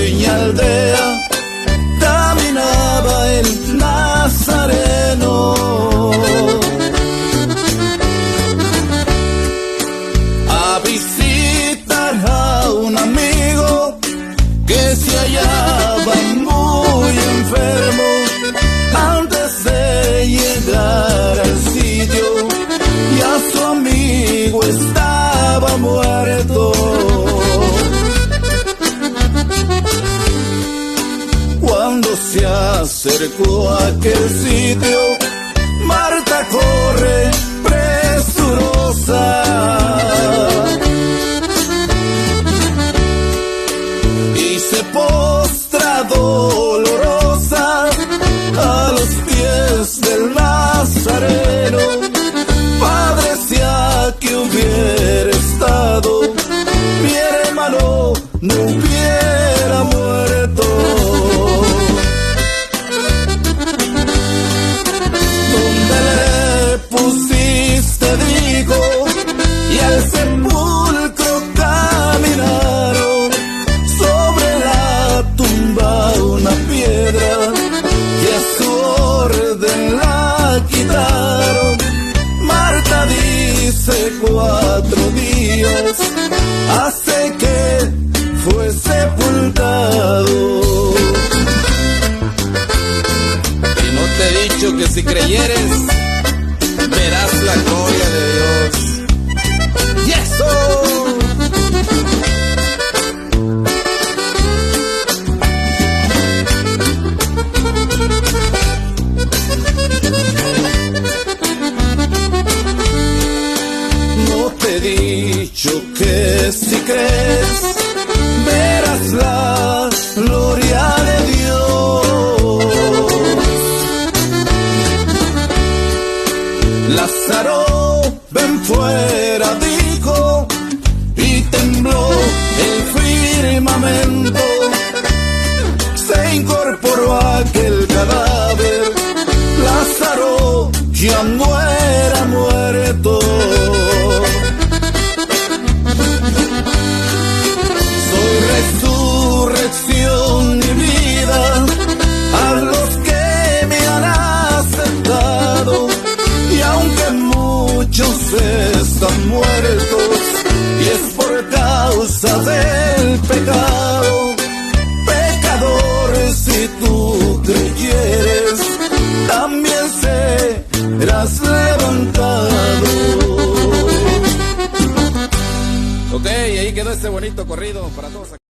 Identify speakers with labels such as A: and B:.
A: pequeña aldea caminaba el Nazareno a visitar a un amigo que se hallaba muy enfermo. Antes de llegar al sitio, ya su amigo estaba muerto. Cuando se acercó a aquel sitio, Marta corre presurosa y se postra dolorosa a los pies del Nazareno. Padre, si aquí hubiera estado, mi hermano no hubiera muerto. ¿Dónde le pusiste? Dijo, y al sepulcro caminaron. Sobre la tumba una piedra que a su orden la quitaron. Marta dice 4 días hace que fue sepultado. Y no te he dicho que si creyeres verás la gloria de Dios. ¡Y eso! He dicho que si crees verás la gloria de Dios. Lázaro, ven fuera, dijo, y tembló el firmamento. Se incorporó aquel cadáver. Lázaro ya no era muerto. Resurrección y vida a los que me han aceptado, y aunque muchos están muertos y es por causa del pecado, pecador, si tú creyeres también serás levantado. Ok, y ahí quedó este bonito corrido para todos.